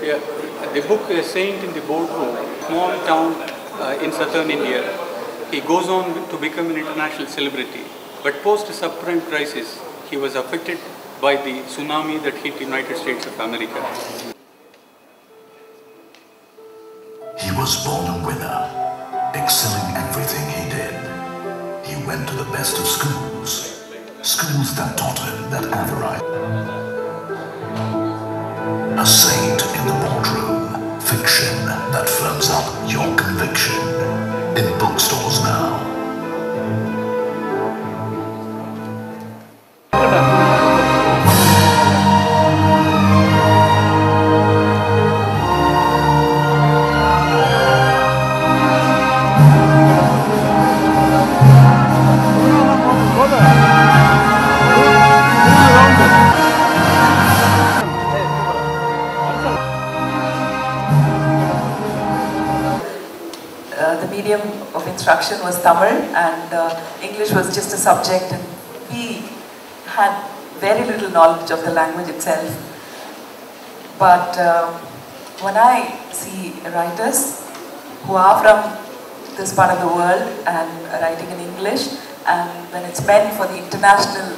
Yeah, the book is Saint in the Boardroom, small town in southern India. He goes on to become an international celebrity, but post the subprime crisis, he was affected by the tsunami that hit the United States of America. He was born a winner, excelling everything he did. He went to the best of schools, schools that taught him that avarice. A saint in the boardroom, fiction that firms up your conviction. In bookstores now. The medium of instruction was Tamil, and English was just a subject, and we had very little knowledge of the language itself. But when I see writers who are from this part of the world and writing in English, and when it's meant for the international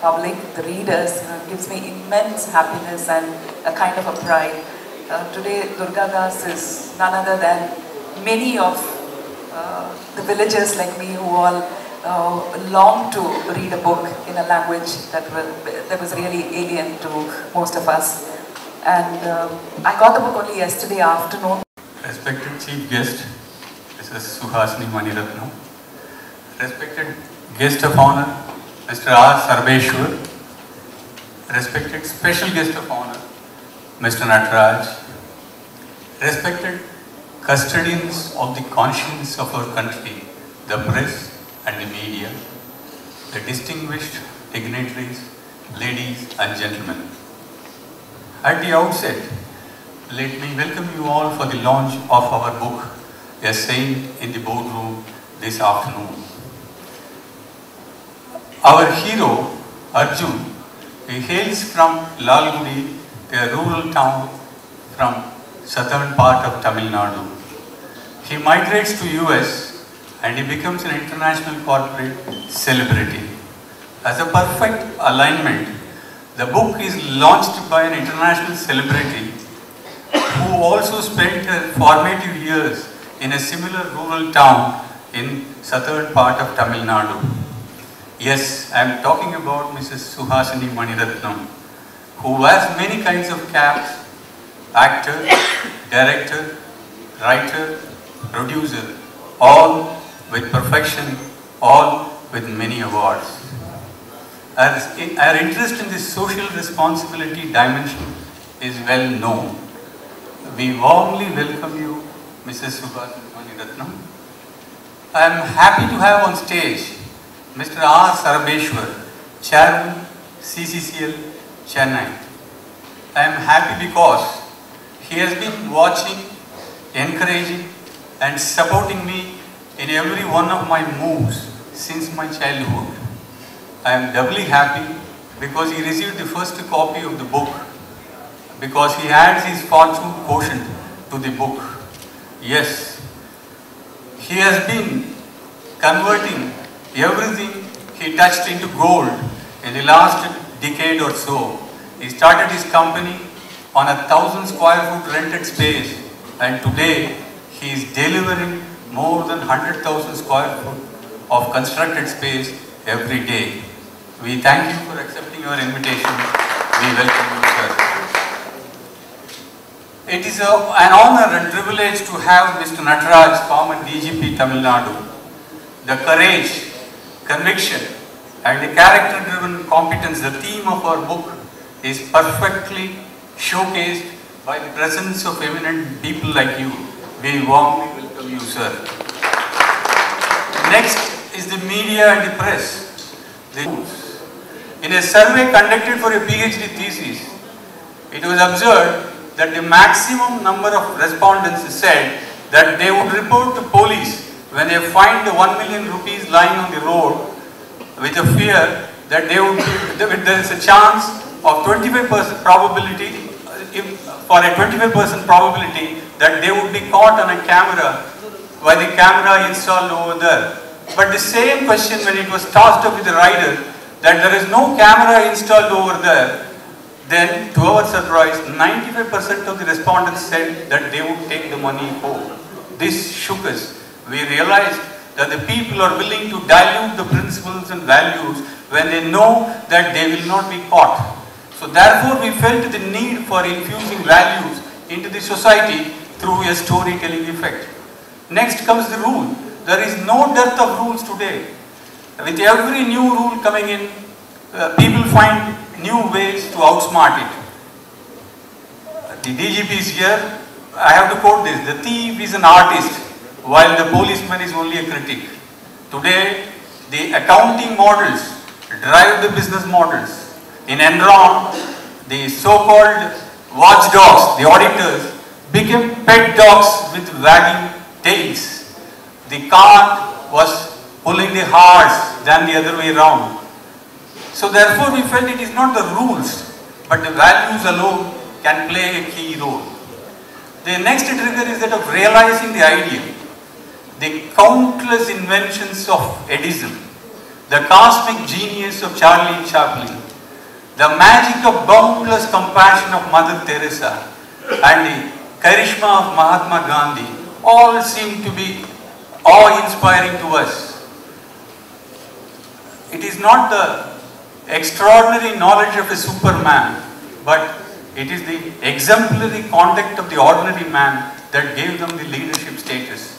public, the readers, it gives me immense happiness and a kind of a pride. Today, Durga Das is none other than many of the villagers like me who all long to read a book in a language that was really alien to most of us. And I got the book only yesterday afternoon. Respected Chief Guest, Mrs. Suhasini Maniratnam. Respected Guest of Honor, Mr. R. Sarveshwar. Respected Special Guest of Honor, Mr. Nataraj. Respected custodians of the conscience of our country, the press and the media, the distinguished dignitaries, ladies and gentlemen. At the outset, let me welcome you all for the launch of our book, A Saint in the Boardroom, this afternoon. Our hero, Arjun, he hails from Lalgudi, a rural town from southern part of Tamil Nadu. He migrates to US and he becomes an international corporate celebrity. As a perfect alignment, the book is launched by an international celebrity who also spent her formative years in a similar rural town in southern part of Tamil Nadu. Yes, I am talking about Mrs. Suhasini Maniratnam, who wears many kinds of caps: actor, director, writer, producer, all with perfection, all with many awards. Our interest in this social responsibility dimension is well known. We warmly welcome you, Mrs. Suhasini Maniratnam. I am happy to have on stage Mr. R. Sarveshwar, Chairman, CCCL, Chennai. I am happy because he has been watching, encouraging and supporting me in every one of my moves since my childhood. I am doubly happy because he received the first copy of the book, because he adds his fortune quotient to the book. Yes, he has been converting everything he touched into gold in the last decade or so. He started his company on 1,000 square foot rented space, and today he is delivering more than 100,000 square foot of constructed space every day. We thank you for accepting our invitation. We welcome you, sir. It is an honor and privilege to have Mr. Nataraj, former DGP Tamil Nadu. The courage, conviction and the character-driven competence, the theme of our book, is perfectly showcased by the presence of eminent people like you. We warmly welcome you, sir. Next is the media and the press. In a survey conducted for a PhD thesis, it was observed that the maximum number of respondents said that they would report to police when they find the 1 million rupees lying on the road with a fear that there is a chance of 25% probability, for a 25% probability that they would be caught on a camera by the camera installed over there. But the same question, when it was tossed up with the rider, that there is no camera installed over there, then to our surprise, 95% of the respondents said that they would take the money home. This shook us. We realized that the people are willing to dilute the principles and values when they know that they will not be caught. So therefore we felt the need for infusing values into the society through a storytelling effect. Next comes the rule. There is no dearth of rules today. With every new rule coming in, people find new ways to outsmart it. The DGP is here. I have to quote this. The thief is an artist, while the policeman is only a critic. Today, the accounting models drive the business models. In Enron, the so-called watchdogs, the auditors, became pet dogs with wagging tails. The cart was pulling the horse than the other way around. So therefore we felt it is not the rules, but the values alone can play a key role. The next trigger is that of realizing the ideal. The countless inventions of Edison, the cosmic genius of Charlie Chaplin, the magic of boundless compassion of Mother Teresa, and the charisma of Mahatma Gandhi all seem to be awe-inspiring to us. It is not the extraordinary knowledge of a superman, but it is the exemplary conduct of the ordinary man that gave them the leadership status.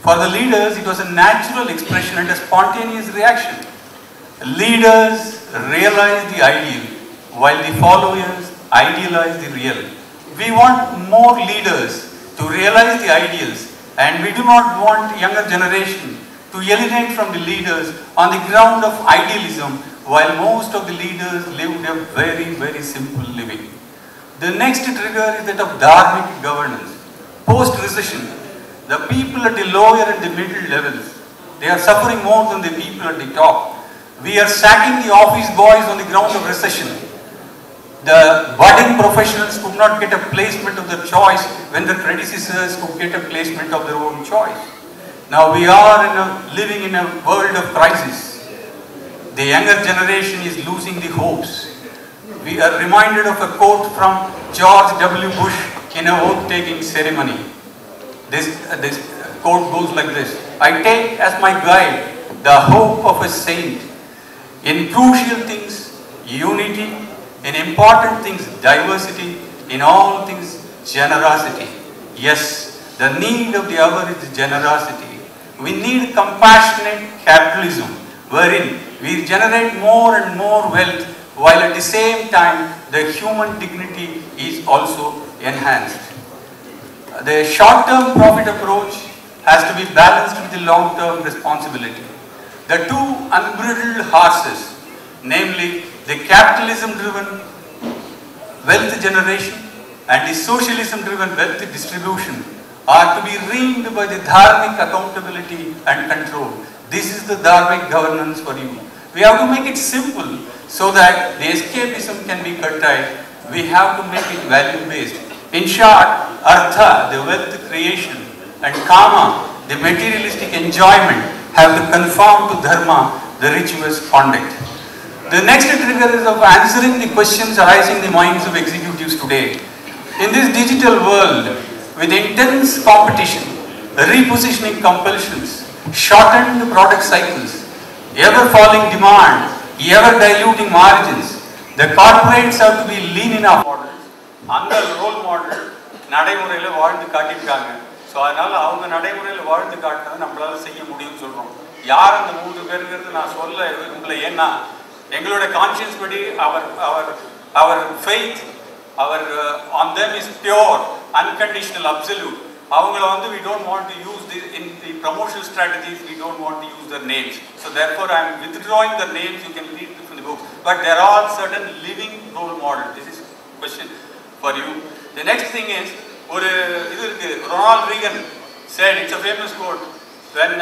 For the leaders, it was a natural expression and a spontaneous reaction. Leaders realize the ideal, while the followers idealize the real. We want more leaders to realize the ideals, and we do not want younger generation to alienate from the leaders on the ground of idealism, while most of the leaders lived a very, very simple living. The next trigger is that of dharmic governance. Post-recession, the people at the lower and the middle levels, they are suffering more than the people at the top. We are sacking the office boys on the ground of recession. The budding professionals could not get a placement of their choice when their predecessors could get a placement of their own choice. Now we are living in a world of crisis. The younger generation is losing the hopes. We are reminded of a quote from George W. Bush in a vote-taking ceremony. This quote goes like this: I take as my guide the hope of a saint. In crucial things, unity. In important things, diversity. In all things, generosity. Yes, the need of the hour is generosity. We need compassionate capitalism, wherein we generate more and more wealth, while at the same time, the human dignity is also enhanced. The short-term profit approach has to be balanced with the long-term responsibility. The two unbridled horses, namely the capitalism-driven wealth generation and the socialism-driven wealth distribution, are to be reigned by the dharmic accountability and control. This is the dharmic governance for you. We have to make it simple so that the escapism can be curtailed. We have to make it value-based. In short, artha, the wealth creation, and kama, the materialistic enjoyment, have to conform to dharma, the rituous conduct. The next trigger is of answering the questions arising in the minds of executives today. In this digital world, with intense competition, repositioning compulsions, shortened product cycles, ever-falling demand, ever-diluting margins, the corporates have to be lean enough. அந்த role model நடைமுறையில் வாழ்ந்து காட்டியிருக்காங்க. So அதனால் அவங்க நடைமுறையில் வாழ்ந்து காட்டினதை நம்மளால செய்ய முடியும்னு சொல்கிறோம். யார் அந்த 3 பேருங்கிறது நான் சொல்ல விரும்பல. ஏன்னா எங்களோட கான்ஷியன்ஸ் படி our faith, on them is pure, unconditional, absolute. அவங்கள we don't want to use in the promotional strategies, we don't want to use their names. So therefore I am withdrawing their names. You can read from the book. But there are certain living role models. This is a question for you. The next thing is, Ronald Reagan said, it's a famous quote, When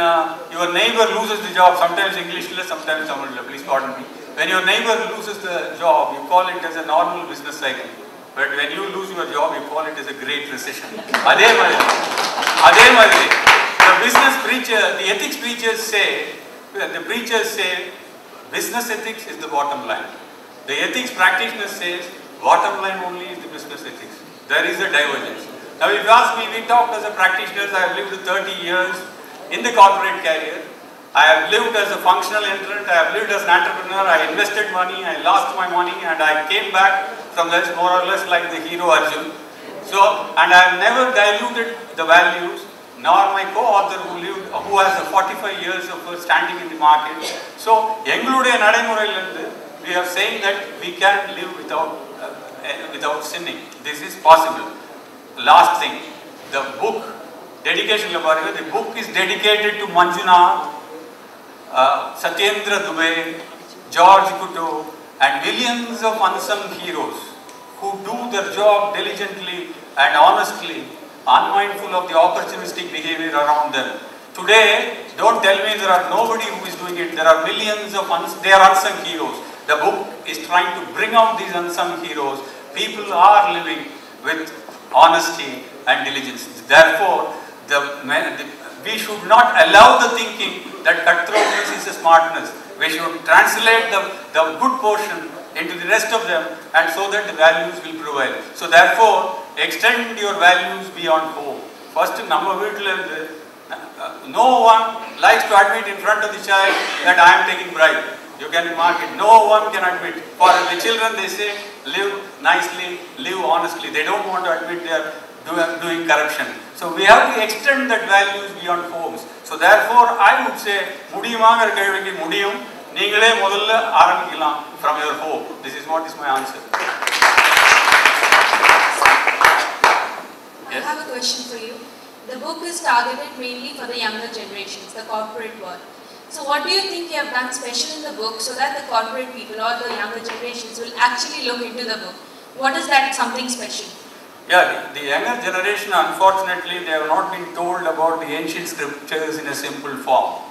your neighbor loses the job, sometimes English, sometimes Tamil, please pardon me. When your neighbor loses the job, you call it as a normal business cycle. But when you lose your job, you call it as a great recession. Adhe madri. The business preacher, the ethics preachers say, business ethics is the bottom line. The ethics practitioner says, bottom line only is the business ethics. There is a divergence. Now if you ask me, we talked as a practitioners, I have lived 30 years in the corporate career. I have lived as a functional entrant, I have lived as an entrepreneur, I invested money, I lost my money, and I came back from this more or less like the hero Arjun. So, and I have never diluted the values, nor my co-author who has 45 years of standing in the market. So, we are saying that we can live without sinning. This is possible. Last thing, the book, dedication, the book is dedicated to Manjunath, Satyendra Dubey, George Kuto, and millions of unsung heroes who do their job diligently and honestly, unmindful of the opportunistic behavior around them. Today, don't tell me there are nobody who is doing it. There are millions of unsung heroes. The book is trying to bring out these unsung heroes. People are living with honesty and diligence. Therefore, we should not allow the thinking that cutthroatness is a smartness. We should translate the good portion into the rest of them, and so that the values will prevail. So therefore, extend your values beyond home. First, no one likes to admit in front of the child that I am taking bribe. You can mark it. No one can admit. For the children, they say, live nicely, live honestly. They don't want to admit they are doing corruption. So we have to extend that values beyond homes. So therefore, I would say, mudiyumaanga kelvikku mudiyum, neengale modalla aarambikkalaam from your home. This is what is my answer. I have a question for you. The book is targeted mainly for the younger generations, the corporate world. So what do you think you have done special in the book so that the corporate people or the younger generations will actually look into the book? What is that something special? Yeah, the younger generation, unfortunately, they have not been told about the ancient scriptures in a simple form.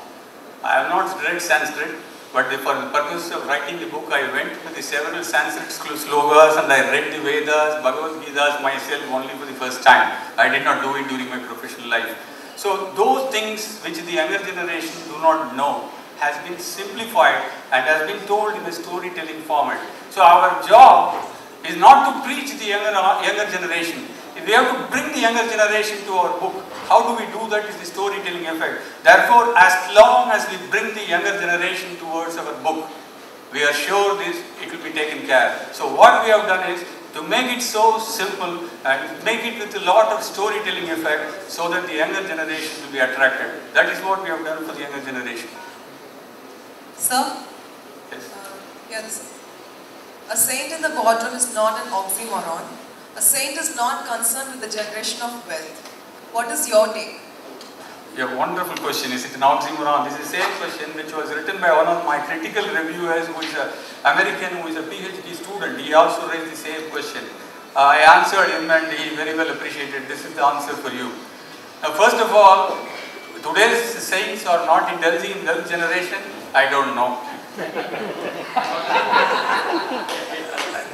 I have not read Sanskrit, but for the purpose of writing the book, I went to the several Sanskrit slogas and I read the Vedas, Bhagavad Gita myself only for the first time. I did not do it during my professional life. So those things which the younger generation do not know has been simplified and has been told in a storytelling format. So our job is not to preach the younger generation. If we have to bring the younger generation to our book, how do we do that is the storytelling effect. Therefore, as long as we bring the younger generation towards our book, we are sure it will be taken care. So what we have done is to make it so simple and make it with a lot of storytelling effect so that the younger generation will be attracted. That is what we have done for the younger generation. Sir? Yes. Yes. A saint in the boardroom is not an oxymoron. A saint is not concerned with the generation of wealth. What is your take? A wonderful question. Is it an oxymoron? This is the same question which was written by one of my critical reviewers who is an American, who is a PhD student. He also raised the same question. I answered him and he very well appreciated. This is the answer for you. Now first of all, today's saints are not indulging in wealth generation. I don't know.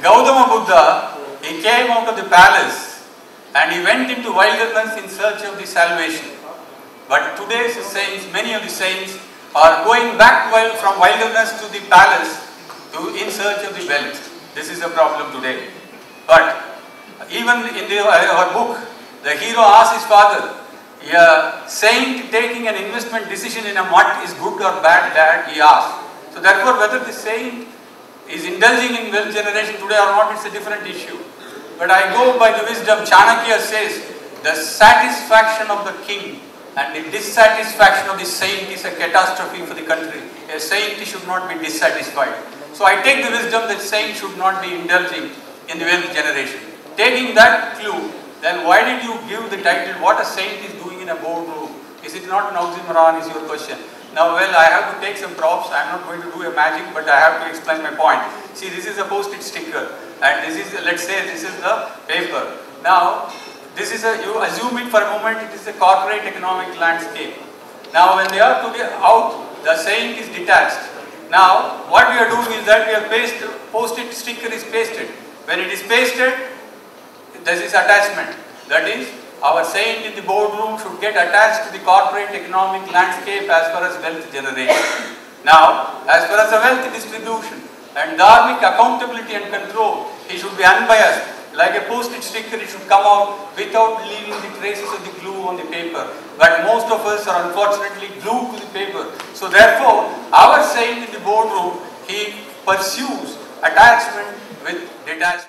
Gautama Buddha, he came out of the palace and he went into wilderness in search of the salvation. But today's saints, many of the saints are going back from wilderness to the palace in search of the wealth. This is a problem today. But even in our book, the hero asked his father, a saint taking an investment decision in a mud is good or bad, Dad? He asked. So therefore, whether the saint is indulging in wealth generation today or not, it's a different issue. But I go by the wisdom. Chanakya says, the satisfaction of the king and the dissatisfaction of the saint is a catastrophe for the country. A saint should not be dissatisfied. So I take the wisdom that saint should not be indulging in the wealth generation. Taking that clue, then why did you give the title, What a Saint is Doing in a Boardroom? Is it not an oxymoron, is your question. Now, well, I have to take some props. I am not going to do a magic, but I have to explain my point. See, this is a post-it sticker. And this is, let's say, this is the paper. Now, this is you assume it for a moment, it is a corporate economic landscape. Now when they are to be out, the saint is detached. Now what we are doing is that we have post-it sticker is pasted. When it is pasted, this is attachment. That is, our saint in the boardroom should get attached to the corporate economic landscape as far as wealth generation. Now, as far as the wealth distribution and dharmic accountability and control, he should be unbiased. Like a post-it sticker, it should come out without leaving the traces of the glue on the paper. But most of us are unfortunately glued to the paper. So therefore, our saint in the boardroom, he pursues attachment with detachment.